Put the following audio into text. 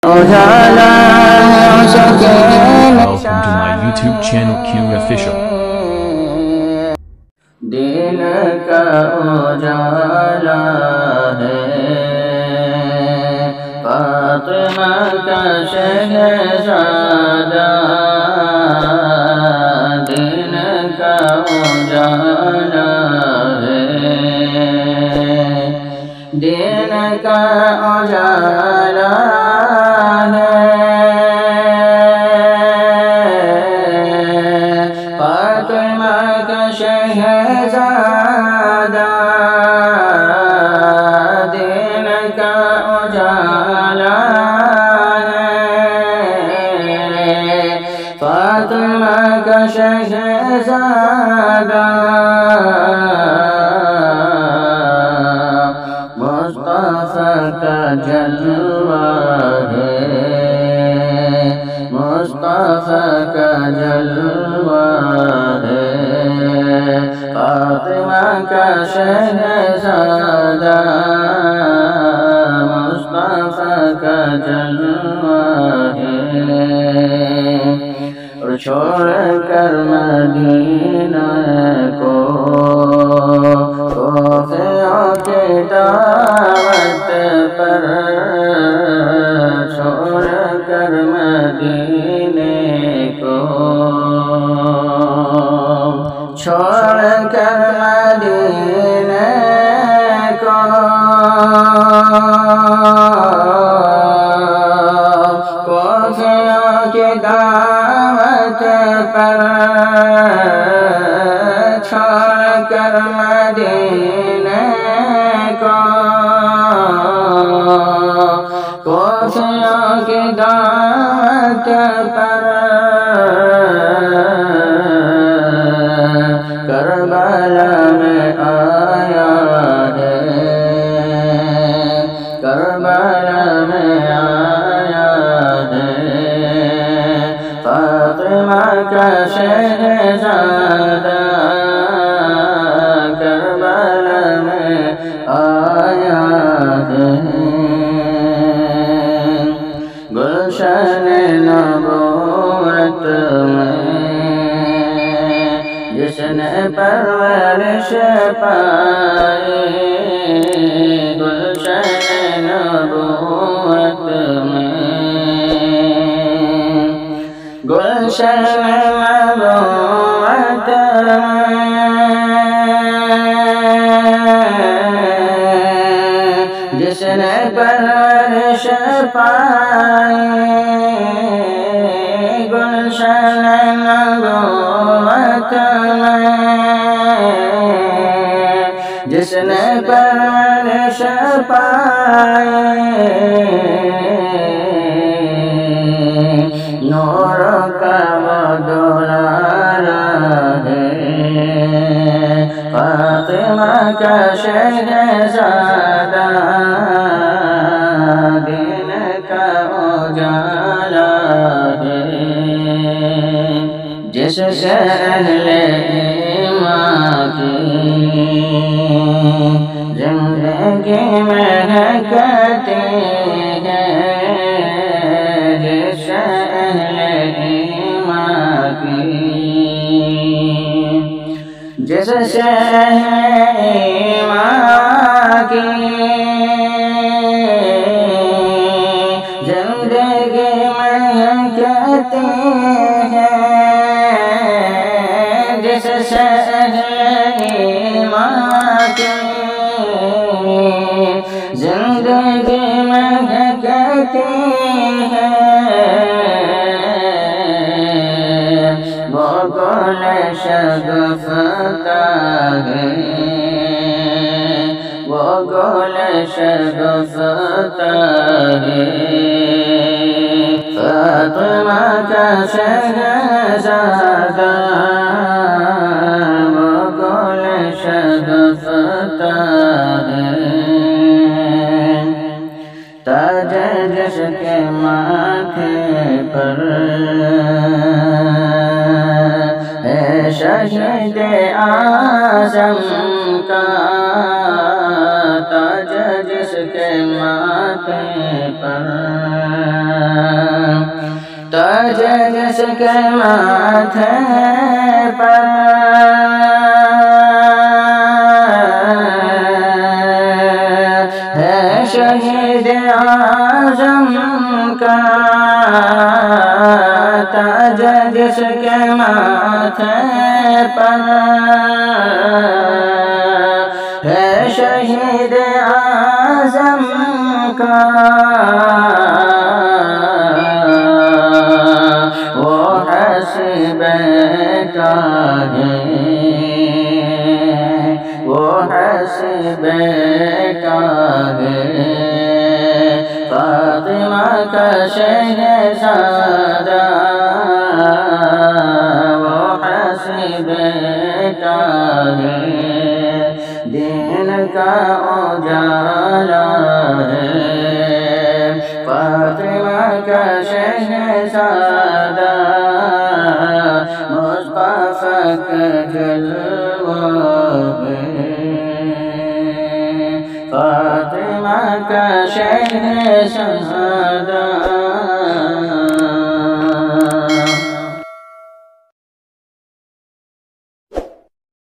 Ujala Welcome to my YouTube channel Q Official. دین کا اجالا ہے فاطمہ کا شہزادہ، دین کا اجالا ہے، دین کا اجالا ہے، فاطمہ کا شہزادہ، دین کا اجالا ہے، فاطمہ کا شہزادہ، مصطفیٰ کا جلوہ ہے، مصطفیٰ کا جلوہ ہے، فاطمہ کا شہزادہ، مصطفیٰ کا جلوہ ہے، اور چھوڑ کر مدینہ کو کوفیوں کی دعوت پر، چھوڑ کر مدینے کو، چھوڑ کر مدینے کو، کوفیوں کی دعوت پر، چھوڑ کر مدینے کو، کوفیوں کی دعوت پر، کربلا میں آیا ہے، کربلا میں آیا ہے، فاطمہ کا شہزادہ، کربلا میں آیا ہے، گلشن نبوت میں جس نے پرورش پائی، گلشن نبوت میں، گلشن نبوت میں، جس نے پرورش پائی، گلشن نبوت میں، جس نے پرورش پائی، نور کا وہ دلالا ہے، فاطمہ کا شہزادہ، دین کا اجالا ہے، جس سے اہل ایمان کی زندگی مہکتی ہے، جس سے اہل ایمان کی، جس سے اہل ایمان کی زندگی مہکتی ہے، جس سے اہل ایمان کی زندگی مہکتی ہے، وہ گل شگفتہ ہے، وہ گل شگفتہ ہے، فاطمہ کا شہزادہ، وہ گل شگفتہ ہے، تاج جس کے ماتھے پر ہے شہید اعظم کا تاج، جس کے ماتھے پر تاج جس کے ماتھے پر ہے شہید اعظم کا تاج جس کے ماتھے پر ہے شہید اعظم کا وہ حسب کا ہے وہ حسب کا ہے فاطمہ کا شہزادہ وہ حسب کا ہے دین کا اجالا ہے فاطمہ کا شہزادہ مصطفیٰ کا جلوہ ہے فاطمہ کا شہزادہ